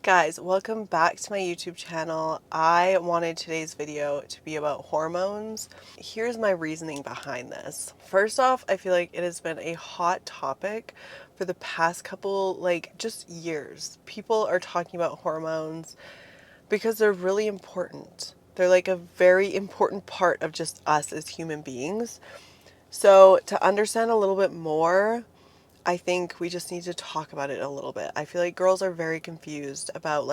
Guys, welcome back to my YouTube channel. I wanted today's video to be about hormones. Here's my reasoning behind this. First off, I feel like it has been a hot topic for the past couple, just years. People are talking about hormones because they're really important. They're like a very important part of just us as human beings. So to understand a little bit more, I think we just need to talk about it a little bit. I feel like girls are very confused about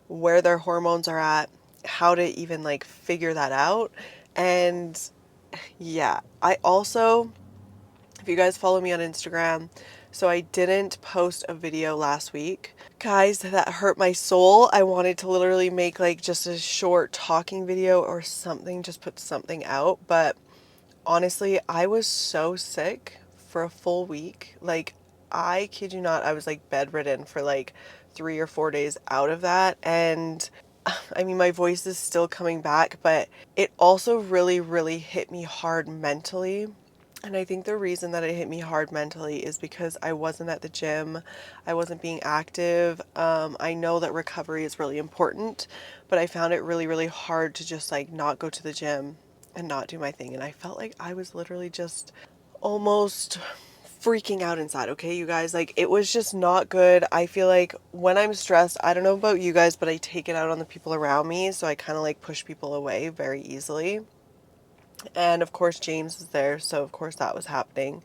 where their hormones are at, how to even figure that out. And yeah, I also, if you guys follow me on Instagram, so I didn't post a video last week. Guys, that hurt my soul. I wanted to literally make just a short talking video or something, just put something out, but honestly, I was so sick for a full week. I kid you not, I was bedridden for 3 or 4 days out of that. And I mean, my voice is still coming back, but it also really, really hit me hard mentally. And I think the reason that it hit me hard mentally is because I wasn't at the gym. I wasn't being active. I know that recovery is really important, but I found it really, really hard to just not go to the gym and not do my thing. And I felt like I was literally just almost freaking out inside, okay, you guys? It was just not good. I feel like when I'm stressed, I don't know about you guys, but I take it out on the people around me. So I kind of push people away very easily. And of course, James is there, so of course that was happening.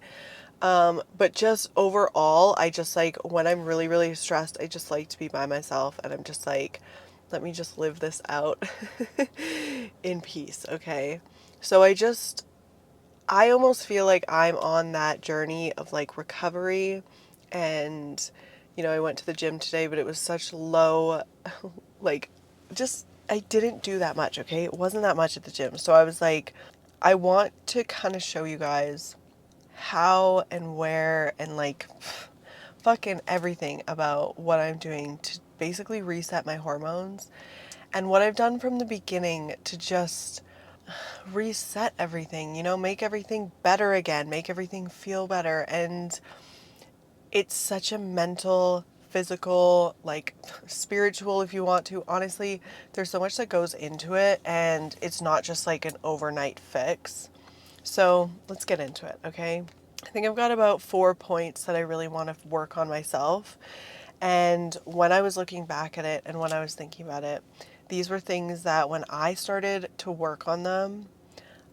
But just overall, I just when I'm really, really stressed, I just like to be by myself and I'm just let me just live this out in peace, okay? So I almost feel like I'm on that journey of recovery. And, I went to the gym today, but it was such low, like, just, I didn't do that much, okay? It wasn't that much at the gym. So I was I want to kind of show you guys how and where and fucking everything about what I'm doing to basically reset my hormones and what I've done from the beginning to just reset everything, make everything better again, make everything feel better. And it's such a mental, physical, spiritual, if you want to. Honestly, there's so much that goes into it, and it's not just an overnight fix. So let's get into it, okay? I think I've got about 4 points that I really want to work on myself. And when I was looking back at it and when I was thinking about it, these were things that when I started to work on them,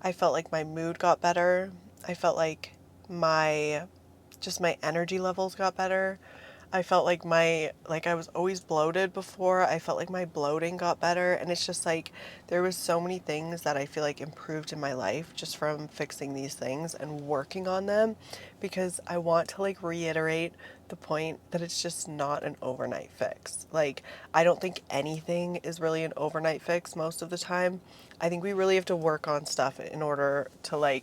I felt like my mood got better. I felt like my my energy levels got better. I felt like I was always bloated before. I felt like my bloating got better. And it's just there was so many things that I feel like improved in my life just from fixing these things and working on them, because I want to reiterate the point that it's just not an overnight fix. I don't think anything is really an overnight fix most of the time. I think we really have to work on stuff in order to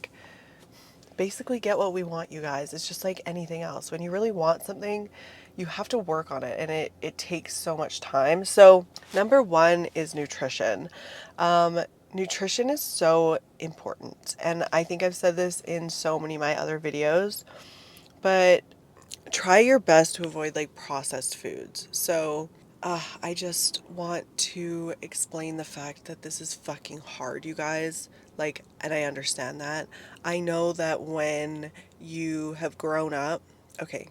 basically get what we want, you guys. It's just like anything else. When you really want something, you have to work on it, and it takes so much time. So number one is nutrition. Nutrition is so important, and I think I've said this in so many of my other videos, but try your best to avoid processed foods. So I just want to explain the fact that this is fucking hard, you guys. And I understand that. I know that when you have grown up, okay,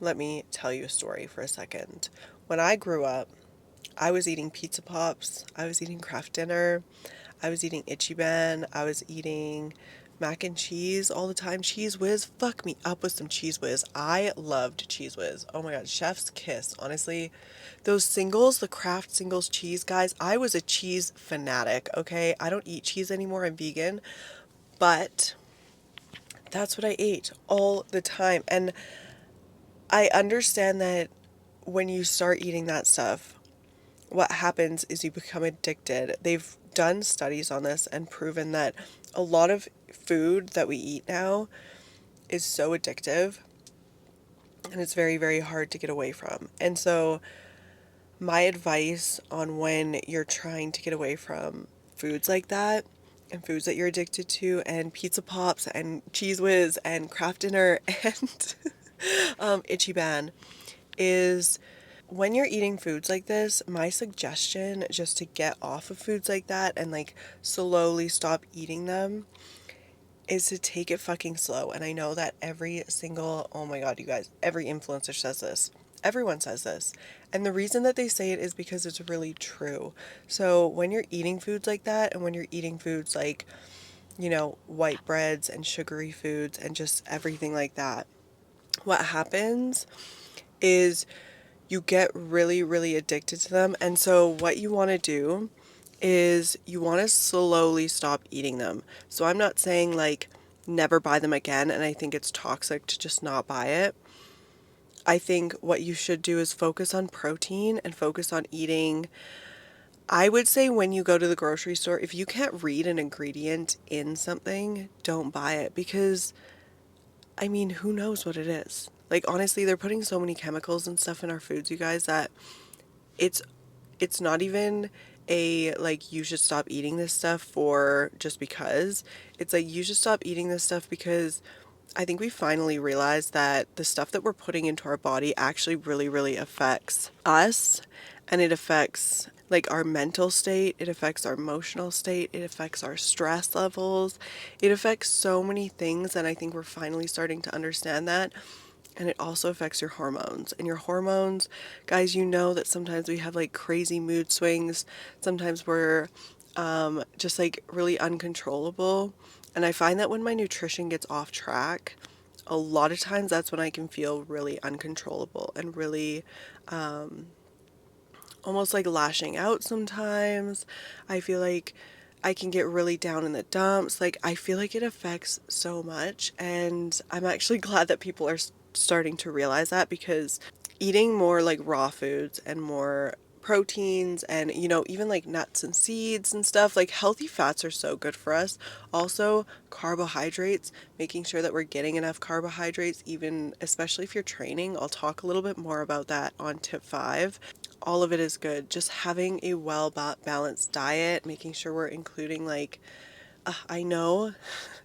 let me tell you a story for a second. When I grew up, I was eating pizza pops, I was eating Kraft Dinner, I was eating Ichiban, I was eating mac and cheese all the time. Cheese Whiz, fuck me up with some Cheese Whiz. I loved Cheese Whiz. Oh my god, chef's kiss. Honestly, those singles, the Kraft singles cheese, guys, I was a cheese fanatic, okay? I don't eat cheese anymore, I'm vegan, but that's what I ate all the time. And I understand that when you start eating that stuff, what happens is you become addicted. They've done studies on this and proven that a lot of food that we eat now is so addictive, and it's very, very hard to get away from. And so my advice on when you're trying to get away from foods like that and foods that you're addicted to and pizza pops and Cheese Whiz and Kraft Dinner and Ichiban is when you're eating foods like this, my suggestion just to get off of foods like that and like slowly stop eating them is to take it fucking slow. And I know that every single, oh my God, you guys, every influencer says this. Everyone says this. And the reason that they say it is because it's really true. So when you're eating foods like that, and when you're eating foods like, white breads and sugary foods and just everything like that, what happens is you get really, really addicted to them. And so what you want to do is you want to slowly stop eating them. So I'm not saying like never buy them again, and I think it's toxic to just not buy it. I think what you should do is focus on protein and focus on eating. I would say when you go to the grocery store, if you can't read an ingredient in something, don't buy it, because I mean, who knows what it is? Like honestly, they're putting so many chemicals and stuff in our foods, you guys, that it's it's not even a like you should stop eating this stuff for just because. It's like you should stop eating this stuff because I think we finally realized that the stuff that we're putting into our body actually really, really affects us, and it affects like our mental state, it affects our emotional state, it affects our stress levels, it affects so many things, and I think we're finally starting to understand that. And it also affects your hormones. And your hormones, guys, you know that sometimes we have like crazy mood swings. Sometimes we're just like really uncontrollable. And I find that when my nutrition gets off track, a lot of times that's when I can feel really uncontrollable and really almost like lashing out sometimes. I feel like I can get really down in the dumps. Like, I feel like it affects so much. And I'm actually glad that people are starting to realize that, because eating more like raw foods and more proteins and even like nuts and seeds and stuff, like healthy fats are so good for us. Also carbohydrates, making sure that we're getting enough carbohydrates, even especially if you're training. I'll talk a little bit more about that on tip 5. All of it is good. Just having a well balanced diet, making sure we're including like I know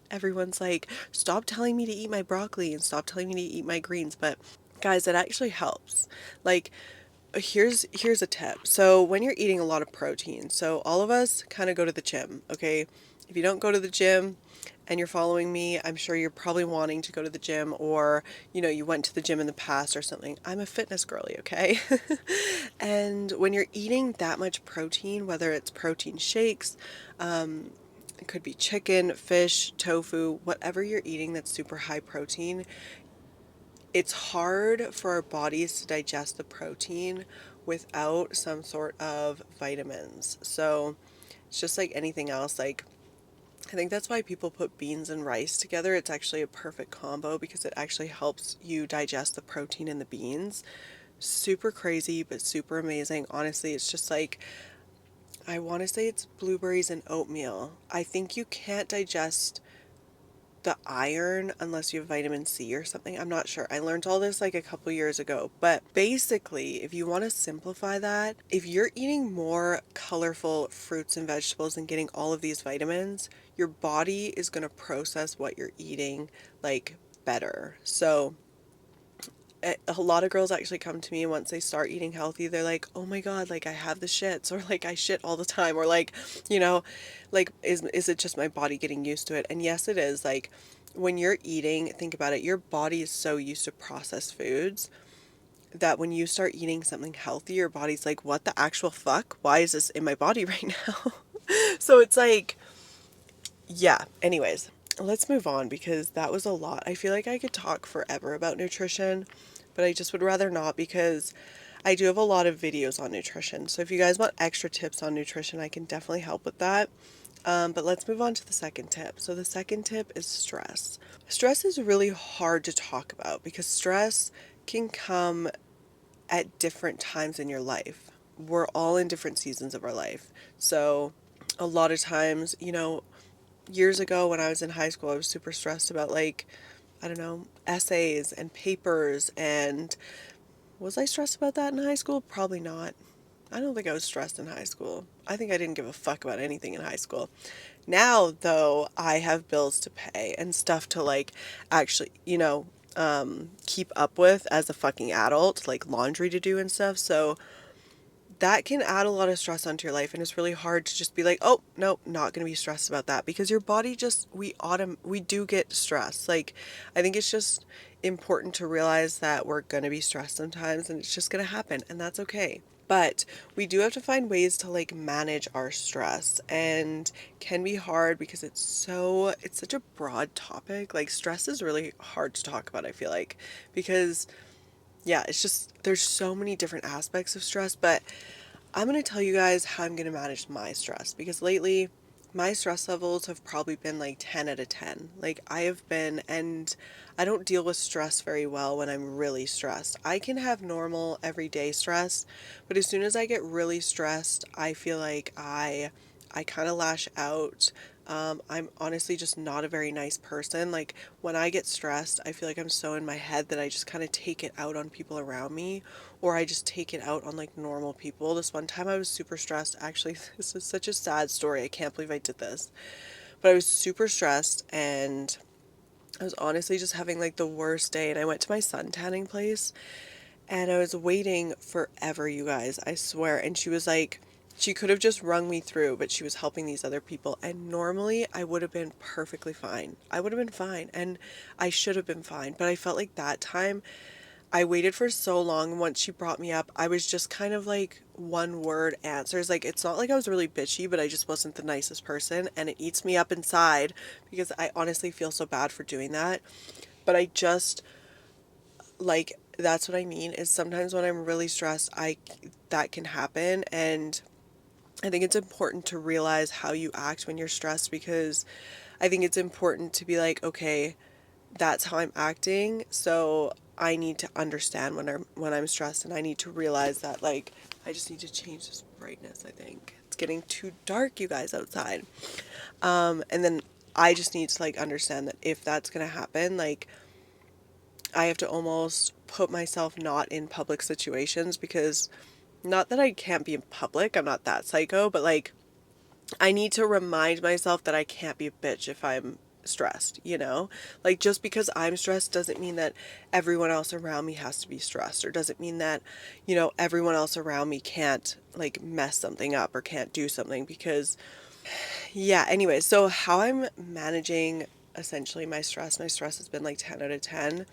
everyone's like, stop telling me to eat my broccoli and stop telling me to eat my greens, but guys, it actually helps. Like, here's a tip. So when you're eating a lot of protein, so all of us kind of go to the gym, okay? If you don't go to the gym and you're following me, I'm sure you're probably wanting to go to the gym, or you went to the gym in the past or something. I'm a fitness girly, okay? And when you're eating that much protein, whether it's protein shakes, it could be chicken, fish, tofu, whatever you're eating that's super high protein, it's hard for our bodies to digest the protein without some sort of vitamins. So it's just like anything else. Like, I think that's why people put beans and rice together. It's actually a perfect combo because it actually helps you digest the protein in the beans. Super crazy, but super amazing. Honestly, it's just like, I want to say it's blueberries and oatmeal. I think you can't digest the iron unless you have vitamin C or something. I'm not sure. I learned all this like a couple years ago. But basically, if you want to simplify that, if you're eating more colorful fruits and vegetables and getting all of these vitamins, your body is going to process what you're eating like better. So a lot of girls actually come to me once they start eating healthy. They're like, oh my God, like I have the shits, or like I shit all the time, or like, you know, like is it just my body getting used to it? And yes, it is. Like when you're eating, think about it, your body is so used to processed foods that when you start eating something healthy, your body's like, what the actual fuck? Why is this in my body right now? So it's like, yeah, anyways, let's move on because that was a lot. I feel like I could talk forever about nutrition, but I just would rather not, because I do have a lot of videos on nutrition. So if you guys want extra tips on nutrition, I can definitely help with that. But let's move on to the second tip. So the second tip is stress. Stress is really hard to talk about because stress can come at different times in your life. We're all in different seasons of our life. So a lot of times, years ago when I was in high school, I was super stressed about like, I don't know, essays and papers. And was I stressed about that in high school? Probably not. I don't think I was stressed in high school. I think I didn't give a fuck about anything in high school. Now, though, I have bills to pay and stuff to like actually, keep up with as a fucking adult, like laundry to do and stuff. So that can add a lot of stress onto your life, and it's really hard to just be like, oh no, not going to be stressed about that, because your body just, we do get stressed. Like, I think it's just important to realize that we're going to be stressed sometimes, and it's just going to happen, and that's okay. But we do have to find ways to like manage our stress, and can be hard because it's such a broad topic. Like, stress is really hard to talk about, I feel like, because yeah, it's just, there's so many different aspects of stress. But I'm going to tell you guys how I'm going to manage my stress, because lately my stress levels have probably been like 10 out of 10. Like, I have been, and I don't deal with stress very well when I'm really stressed. I can have normal everyday stress, but as soon as I get really stressed, I feel like I kind of lash out. I'm honestly just not a very nice person. Like, when I get stressed, I feel like I'm so in my head that I just kind of take it out on people around me, or I just take it out on like normal people. This one time I was super stressed. Actually, this is such a sad story. I can't believe I did this. But I was super stressed, and I was honestly just having like the worst day. And I went to my sun tanning place, and I was waiting forever, you guys, I swear. And she was like, she could have just rung me through, but she was helping these other people. And normally I would have been perfectly fine. I would have been fine. And I should have been fine. But I felt like that time I waited for so long. Once she brought me up, I was just kind of like one word answers. Like, it's not like I was really bitchy, but I just wasn't the nicest person. And it eats me up inside, because I honestly feel so bad for doing that. But I just, like, that's what I mean, is sometimes when I'm really stressed, that can happen. And I think it's important to realize how you act when you're stressed, because I think it's important to be like, okay, that's how I'm acting, so I need to understand when I'm stressed, and I need to realize that, like, I just need to change this brightness. I think it's getting too dark, you guys, outside. And then I just need to like understand that if that's gonna happen, like, I have to almost put myself not in public situations, because not that I can't be in public, I'm not that psycho, but like, I need to remind myself that I can't be a bitch if I'm stressed, you know? Like, just because I'm stressed doesn't mean that everyone else around me has to be stressed, or doesn't mean that, everyone else around me can't like mess something up or can't do something, because yeah, anyway, so how I'm managing essentially my stress has been like 10 out of 10,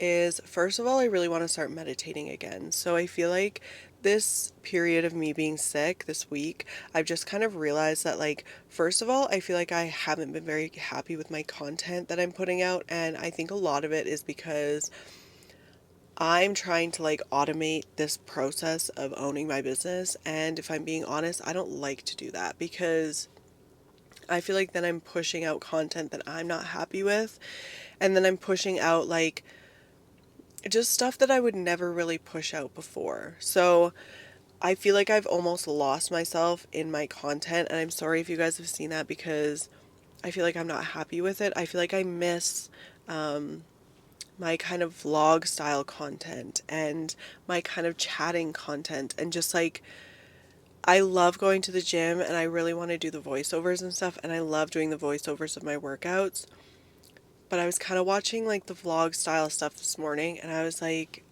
is first of all, I really want to start meditating again. So I feel like this period of me being sick this week, I've just kind of realized that, like, first of all, I feel like I haven't been very happy with my content that I'm putting out. And I think a lot of it is because I'm trying to like automate this process of owning my business. And if I'm being honest, I don't like to do that, because I feel like then I'm pushing out content that I'm not happy with. And then I'm pushing out like just stuff that I would never really push out before. So I feel like I've almost lost myself in my content. And I'm sorry if you guys have seen that, because I feel like I'm not happy with it. I feel like I miss my kind of vlog style content, and my kind of chatting content, and just like, I love going to the gym, and I really want to do the voiceovers and stuff, and I love doing the voiceovers of my workouts. But I was kind of watching like the vlog style stuff this morning, and I was like,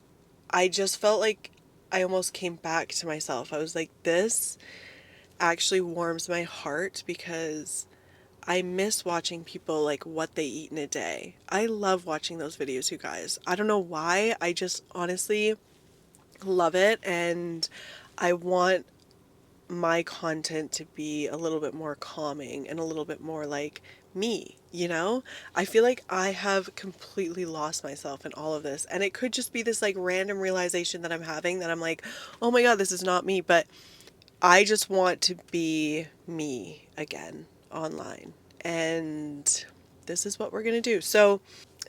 I just felt like I almost came back to myself. I was like, this actually warms my heart, because I miss watching people like what they eat in a day. I love watching those videos, you guys. I don't know why. I just honestly love it, and I want my content to be a little bit more calming and a little bit more like me, you know? I feel like I have completely lost myself in all of this. And it could just be this like random realization that I'm having, that I'm like, oh my God, this is not me. But I just want to be me again online. And this is what we're going to do. So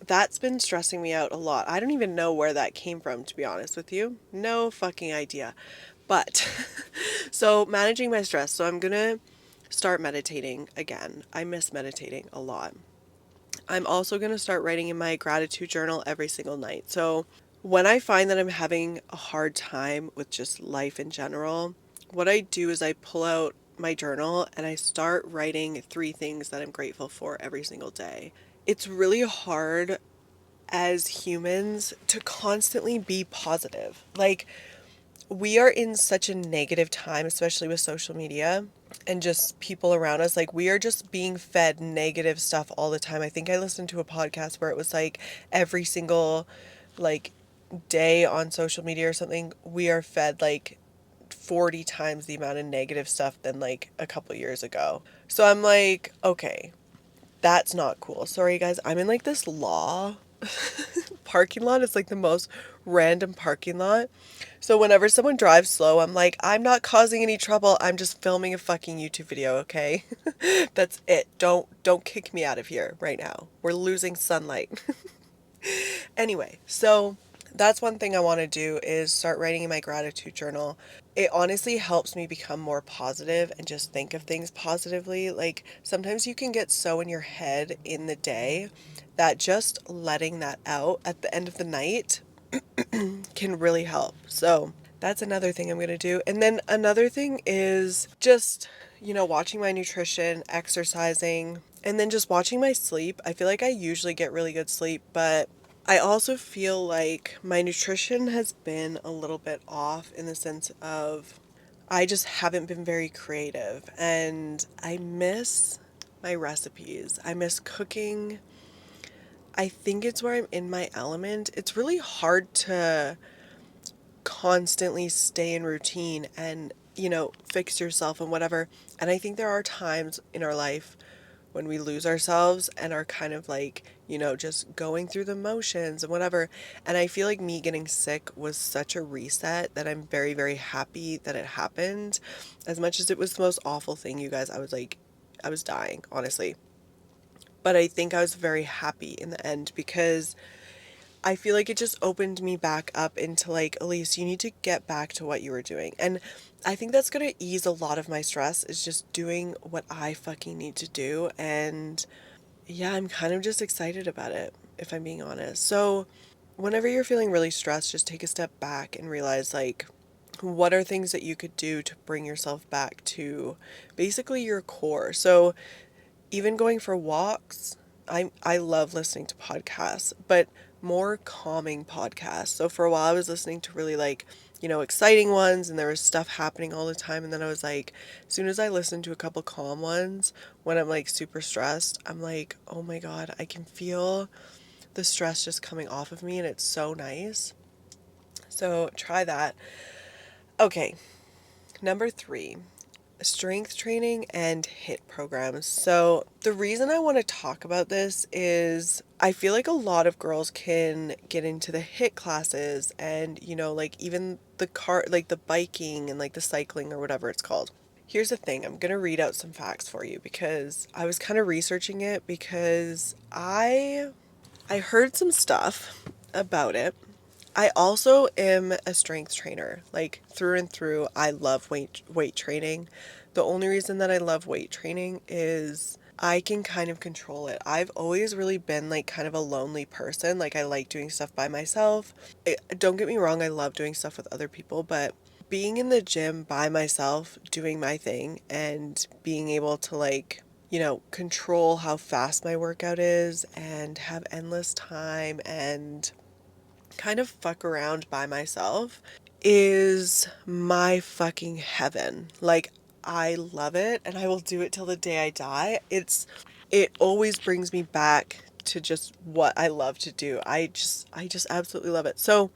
that's been stressing me out a lot. I don't even know where that came from, to be honest with you. No fucking idea. But so managing my stress. So I'm going to start meditating again. I miss meditating a lot. I'm also going to start writing in my gratitude journal every single night. So when I find that I'm having a hard time with just life in general, what I do is I pull out my journal and I start writing 3 things that I'm grateful for every single day. It's really hard as humans to constantly be positive. Like, we are in such a negative time, especially with social media and just people around us. Like, we are just being fed negative stuff all the time. I think I listened to a podcast where it was like every single like day on social media or something, we are fed like 40 times the amount of negative stuff than like a couple years ago. So I'm like, okay, that's not cool. Sorry guys, I'm in like this law parking lot. It's like the most random parking lot. So whenever someone drives slow, I'm like, I'm not causing any trouble. I'm just filming a fucking YouTube video, okay? That's it. Don't kick me out of here right now. We're losing sunlight. Anyway, so that's one thing I want to do is start writing in my gratitude journal. It honestly helps me become more positive and just think of things positively. Like, sometimes you can get so in your head in the day that just letting that out at the end of the night can really help. So that's another thing I'm going to do. And then another thing is just, watching my nutrition, exercising, and then just watching my sleep. I feel like I usually get really good sleep, but I also feel like my nutrition has been a little bit off in the sense of I just haven't been very creative, and I miss my recipes. I miss cooking. I think it's where I'm in my element. It's really hard to constantly stay in routine and, fix yourself and whatever. And I think there are times in our life when we lose ourselves and are kind of like, just going through the motions and whatever. And I feel like me getting sick was such a reset that I'm very, very happy that it happened. As much as it was the most awful thing, you guys, I was dying, honestly. But I think I was very happy in the end because I feel like it just opened me back up into like, Elise, you need to get back to what you were doing. And I think that's going to ease a lot of my stress is just doing what I fucking need to do. And yeah, I'm kind of just excited about it, if I'm being honest. So whenever you're feeling really stressed, just take a step back and realize like, what are things that you could do to bring yourself back to basically your core? So even going for walks, I love listening to podcasts, but more calming podcasts. So for a while I was listening to really like, exciting ones and there was stuff happening all the time, and then I was like, as soon as I listen to a couple calm ones when I'm like super stressed, I'm like, "Oh my God, I can feel the stress just coming off of me and it's so nice." So try that. Okay, number 3, strength training and HIIT programs. So the reason I want to talk about this is I feel like a lot of girls can get into the HIIT classes and, like even the car, like the biking and like the cycling or whatever it's called. Here's the thing, I'm going to read out some facts for you because I was kind of researching it because I heard some stuff about it. I also am a strength trainer, like through and through. I love weight training. The only reason that I love weight training is I can kind of control it. I've always really been like kind of a lonely person. Like, I like doing stuff by myself. Don't get me wrong, I love doing stuff with other people, but being in the gym by myself, doing my thing and being able to like, control how fast my workout is and have endless time and kind of fuck around by myself is my fucking heaven. Like, I love it and I will do it till the day I die. It always brings me back to just what I love to do. I just absolutely love it. So,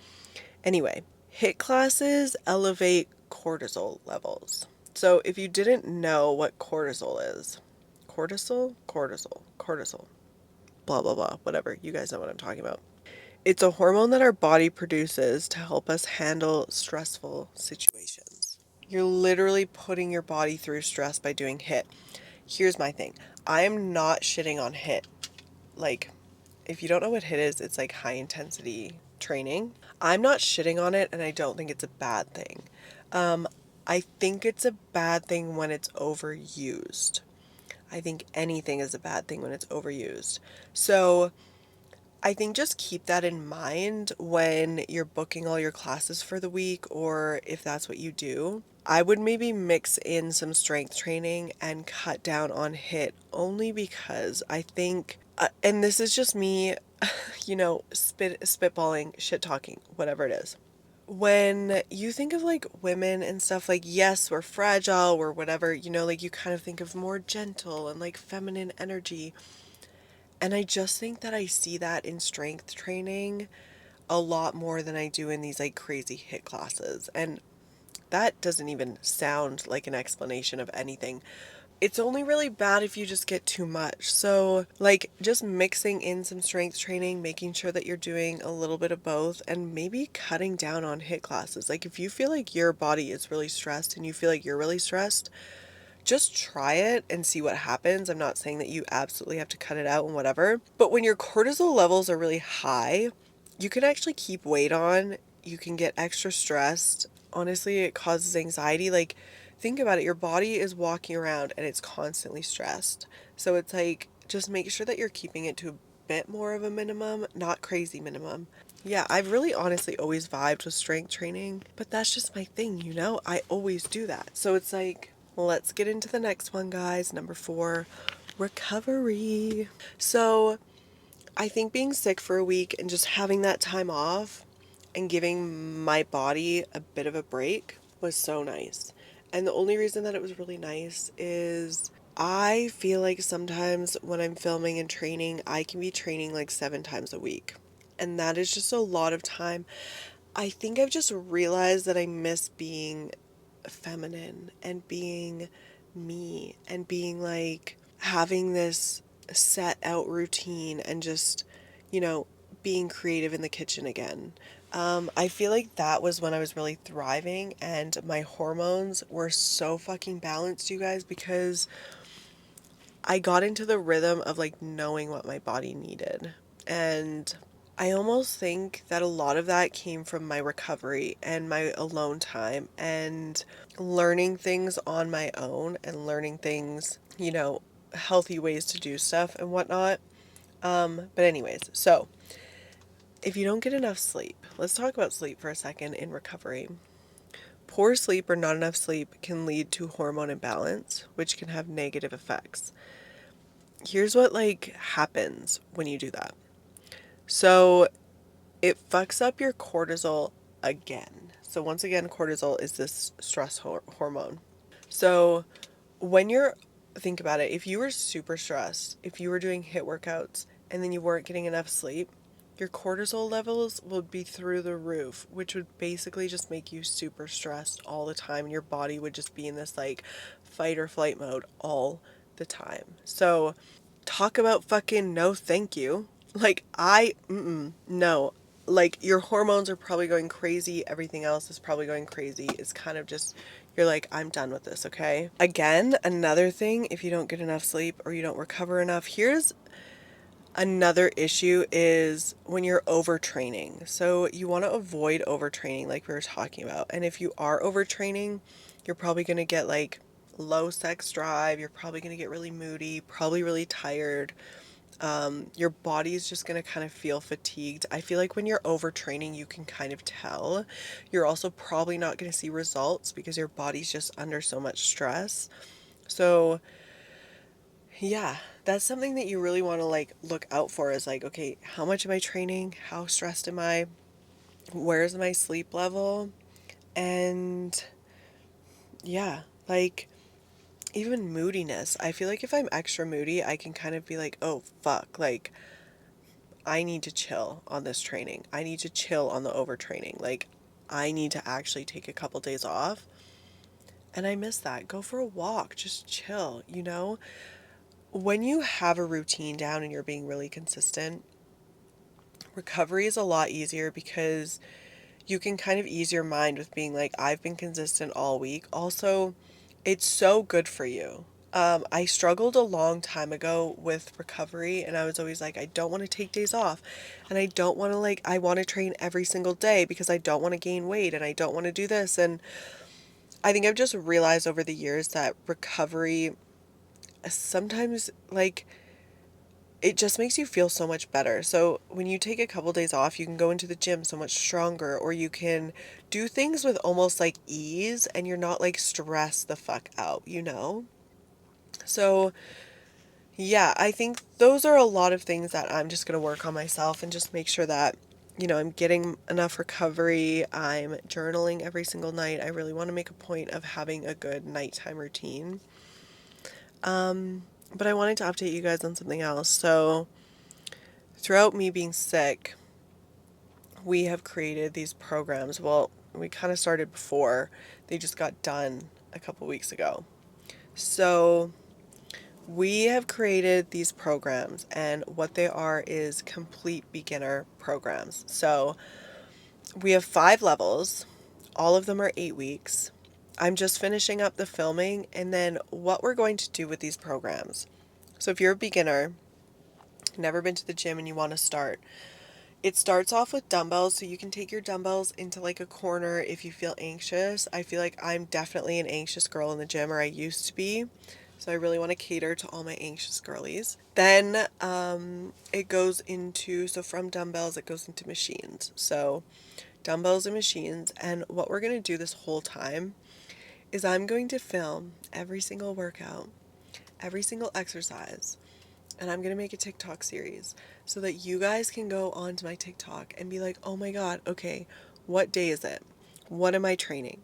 anyway, HIIT classes elevate cortisol levels. So, if you didn't know what cortisol is, cortisol, blah blah blah, whatever. You guys know what I'm talking about. It's a hormone that our body produces to help us handle stressful situations. You're literally putting your body through stress by doing HIIT. Here's my thing. I am not shitting on HIIT. Like, if you don't know what HIIT is, it's like high intensity training. I'm not shitting on it and I don't think it's a bad thing. I think it's a bad thing when it's overused. I think anything is a bad thing when it's overused. So I think just keep that in mind when you're booking all your classes for the week, or if that's what you do. I would maybe mix in some strength training and cut down on HIIT only because I think, and this is just me, you know, spitballing, shit talking, whatever it is. When you think of like women and stuff, like, yes, we're fragile, we're whatever, you know, like you kind of think of more gentle and like feminine energy. And I just think that I see that in strength training a lot more than I do in these like crazy hit classes. And that doesn't even sound like an explanation of anything. It's only really bad if you just get too much. So, like, just mixing in some strength training, making sure that you're doing a little bit of both, and maybe cutting down on hit classes. Like, if you feel like your body is really stressed and you feel like you're really stressed, just try it and see what happens. I'm not saying that you absolutely have to cut it out and whatever, but when your cortisol levels are really high, you can actually keep weight on. You can get extra stressed. Honestly, it causes anxiety. Like, think about it. Your body is walking around and it's constantly stressed. So it's like, just make sure that you're keeping it to a bit more of a minimum, not crazy minimum. Yeah, I've really honestly always vibed with strength training, but that's just my thing, you know? I always do that. So it's like, let's get into the next one, guys. Number 4, recovery. So I think being sick for a week and just having that time off and giving my body a bit of a break was so nice. And the only reason that it was really nice is I feel like sometimes when I'm filming and training, I can be training like 7 times a week. And that is just a lot of time. I think I've just realized that I miss being feminine and being me and being like having this set out routine and just, you know, being creative in the kitchen again. I feel like that was when I was really thriving and my hormones were so fucking balanced, you guys, because I got into the rhythm of like knowing what my body needed. And I almost think that a lot of that came from my recovery and my alone time and learning things on my own and learning things, you know, healthy ways to do stuff and whatnot. But anyways, so if you don't get enough sleep, let's talk about sleep for a second in recovery. Poor sleep or not enough sleep can lead to hormone imbalance, which can have negative effects. Here's what like happens when you do that. So it fucks up your cortisol again. So once again, cortisol is this stress hormone. So when you're, think about it, if you were super stressed, if you were doing hit workouts and then you weren't getting enough sleep, your cortisol levels would be through the roof, which would basically just make you super stressed all the time. And your body would just be in this like fight or flight mode all the time. So talk about fucking no thank you. Like no. Like your hormones are probably going crazy. Everything else is probably going crazy. It's kind of just, you're like, I'm done with this, okay? Again, another thing, if you don't get enough sleep or you don't recover enough, here's another issue is when you're overtraining. So you want to avoid overtraining like we were talking about. And if you are overtraining, you're probably going to get like low sex drive. You're probably going to get really moody, probably really tired. Your body's just going to kind of feel fatigued. I feel like when you're overtraining, you can kind of tell. You're also probably not going to see results because your body's just under so much stress. So yeah, that's something that you really want to like look out for is like, okay, how much am I training? How stressed am I? Where's my sleep level? And yeah, like even moodiness. I feel like if I'm extra moody, I can kind of be like, oh fuck, like I need to chill on this training. I need to chill on the overtraining. Like I need to actually take a couple days off. And I miss that. Go for a walk, just chill, you know? When you have a routine down and you're being really consistent, recovery is a lot easier because you can kind of ease your mind with being like, I've been consistent all week. Also, it's so good for you. I struggled a long time ago with recovery, and I was always like, I don't want to take days off, and I don't want to like, I want to train every single day because I don't want to gain weight and I don't want to do this. And I think I've just realized over the years that recovery sometimes like it just makes you feel so much better. So when you take a couple days off, you can go into the gym so much stronger, or you can do things with almost like ease and you're not like stressed the fuck out, you know? So yeah, I think those are a lot of things that I'm just going to work on myself and just make sure that, I'm getting enough recovery. I'm journaling every single night. I really want to make a point of having a good nighttime routine. But I wanted to update you guys on something else. So, throughout me being sick, we have created these programs. Well, we kind of started before, they just got done a couple weeks ago. So, we have created these programs, and what they are is complete beginner programs. So, we have 5 levels, all of them are 8 weeks. I'm just finishing up the filming, and then what we're going to do with these programs. So, if you're a beginner, never been to the gym, and you want to start, it starts off with dumbbells, so you can take your dumbbells into like a corner if you feel anxious. I feel like I'm definitely an anxious girl in the gym, or I used to be. So I really want to cater to all my anxious girlies. Then it goes into, so from dumbbells, it goes into machines. So dumbbells and machines. And what we're going to do this whole time is I'm going to film every single workout, every single exercise, and I'm going to make a TikTok series so that you guys can go onto my TikTok and be like, oh my God, okay, what day is it? What am I training?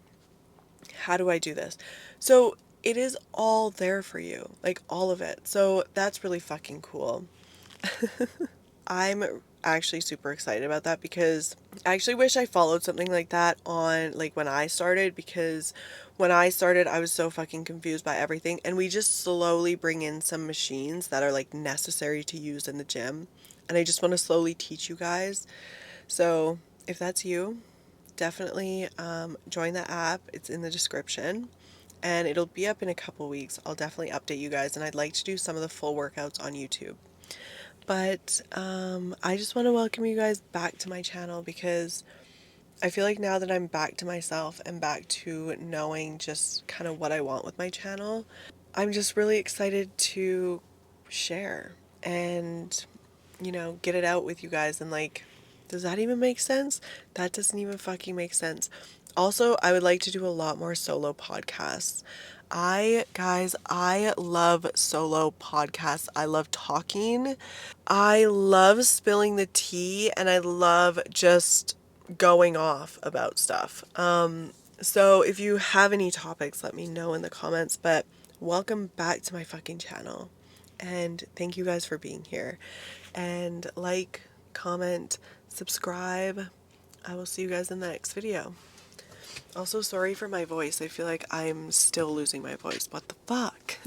How do I do this? So it is all there for you, like all of it. So that's really fucking cool. I'm actually super excited about that because I actually wish I followed something like that on like when I started, because when I started I was so fucking confused by everything, and we just slowly bring in some machines that are like necessary to use in the gym, and I just want to slowly teach you guys. So if that's you, definitely join the app. It's in the description and it'll be up in a couple weeks. I'll definitely update you guys, and I'd like to do some of the full workouts on YouTube. But I just want to welcome you guys back to my channel because I feel like now that I'm back to myself and back to knowing just kind of what I want with my channel, I'm just really excited to share and, get it out with you guys. And like, does that even make sense? That doesn't even fucking make sense. Also, I would like to do a lot more solo podcasts. Guys, I love solo podcasts. I love talking. I love spilling the tea, and I love just going off about stuff. So if you have any topics, let me know in the comments. But welcome back to my fucking channel. And thank you guys for being here. And like, comment, subscribe. I will see you guys in the next video. Also, sorry for my voice. I feel like I'm still losing my voice. What the fuck?